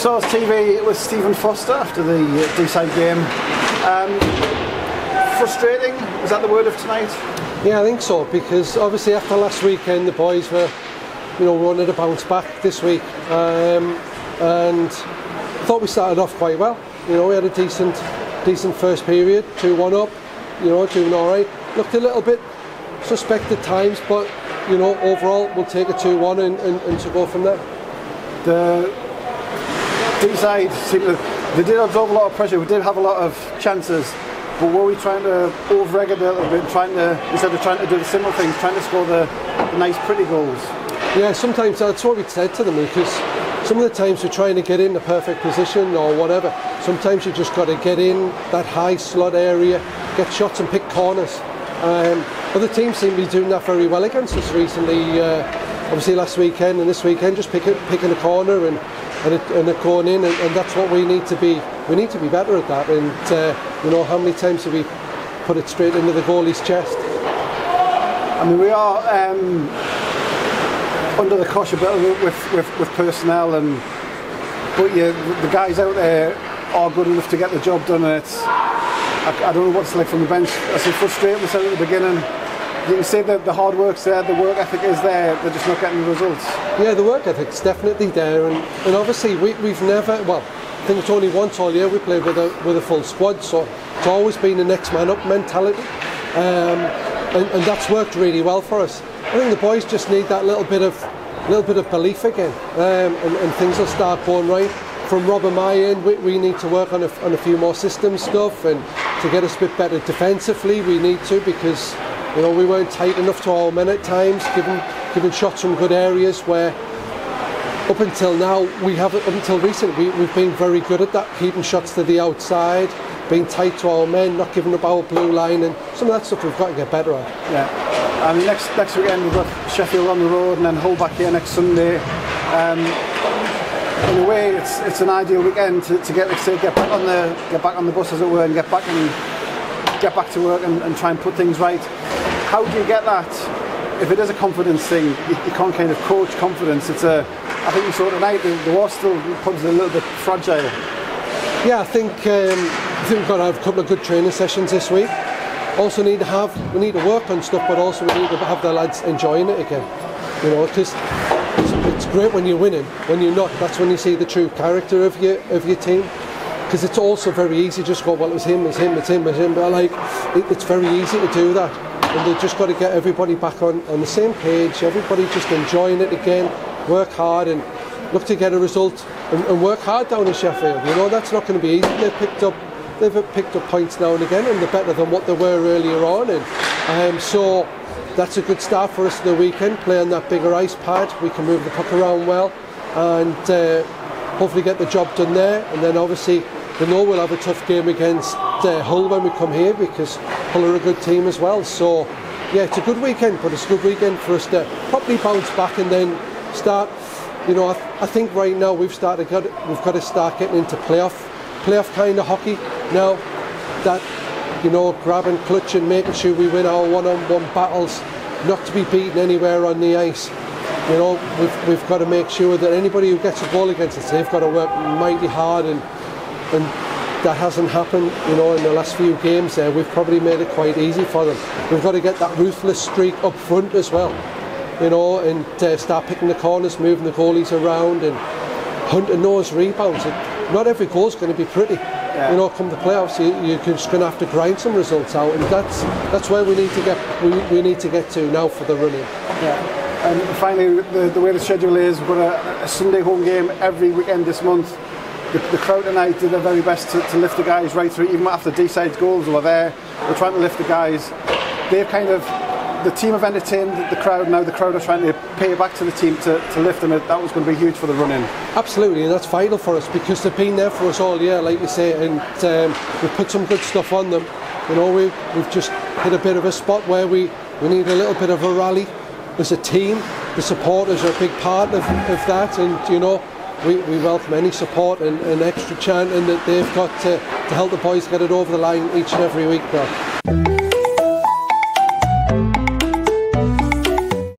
saw his TV with Stephen Foster after the Deeside game. Frustrating, is that the word of tonight? Yeah, I think so, because obviously after last weekend the boys were, wanted to bounce back this week, and I thought we started off quite well. We had a decent first period, 2-1 up, doing all right. Looked a little bit suspect at times, but overall we'll take a 2-1 and to go from there. The Deeside they did absorb a lot of pressure. We did have a lot of chances, but were we trying to over-egg it a little bit, instead of trying to do the simple things, trying to score the nice, pretty goals? Yeah, sometimes that's what we said to them, because some of the times we're trying to get in the perfect position or whatever. Sometimes you just got to get in that high slot area, get shots and pick corners. Other teams seem to be doing that very well against us recently. Obviously last weekend and this weekend, just picking a corner and it going in, and that's what we need to be. We need to be better at that. And how many times have we put it straight into the goalie's chest? I mean, we are under the cosh a bit with personnel, but the guys out there are good enough to get the job done. And I don't know what it's like from the bench. I say frustrating, we said at the beginning. You can say that the hard work's there, the work ethic is there, they're just not getting the results. Yeah, the work ethic's definitely there, and obviously we've never, well, I think it's only once all year we played with a full squad, so it's always been a next man up mentality, and that's worked really well for us. I think the boys just need that little bit of belief again, and things will start going right. From Rob and my end, we need to work on a few more system stuff, and to get us a bit better defensively we need to, because we weren't tight enough to our men at times, giving shots from good areas where up until now up until recently we've been very good at that, keeping shots to the outside, being tight to our men, not giving up our blue line, and some of that stuff we've got to get better at. Yeah, I mean next weekend we've got Sheffield on the road and then Hull back here next Sunday. In a way it's an ideal weekend to get back on the bus, as it were, and get back to work and try and put things right. How do you get that? If it is a confidence thing, you can't kind of coach confidence. I think we saw tonight the war still pubs are a little bit fragile. Yeah, I think we've got to have a couple of good training sessions this week. Also we need to work on stuff, but also we need to have the lads enjoying it again. Because it's great when you're winning. When you're not, that's when you see the true character of your team. Because it's also very easy to just go, well, it's him, but it's very easy to do that. And they've just got to get everybody back on the same page, everybody just enjoying it again, work hard and look to get a result, and work hard down in Sheffield. That's not going to be easy. They've picked up points now and again, and they're better than what they were earlier on. And so that's a good start for us the weekend, play on that bigger ice pad. We can move the puck around well, and hopefully get the job done there. And then obviously we know we'll have a tough game against Hull when we come here, because Hull are a good team as well. So yeah, it's a good weekend, but it's a good weekend for us to probably bounce back and then start. I think right now we've got to start getting into playoff kind of hockey now. That grabbing, clutching, making sure we win our one-on-one battles, not to be beaten anywhere on the ice. We've got to make sure that anybody who gets a goal against us, they've got to work mighty hard, and that hasn't happened, in the last few games there. We've probably made it quite easy for them. We've got to get that ruthless streak up front as well, and start picking the corners, moving the goalies around and hunting those rebounds. Not every goal's going to be pretty. Yeah. Come the playoffs, you're just going to have to grind some results out, and that's where we need to get to now for the running. Yeah. And finally, the way the schedule is, we've got a Sunday home game every weekend this month. The crowd tonight did their very best to lift the guys right through, even after Deeside's goals were there. They're trying to lift the guys. They've the team have entertained the crowd. Now the crowd are trying to pay it back to the team to lift them. That was going to be huge for the run-in. Absolutely, and that's vital for us, because they've been there for us all year, like you say, and we've put some good stuff on them. We've just hit a bit of a spot where we need a little bit of a rally as a team. The supporters are a big part of that, and we welcome any support and extra chanting that they've got to help the boys get it over the line each and every week now.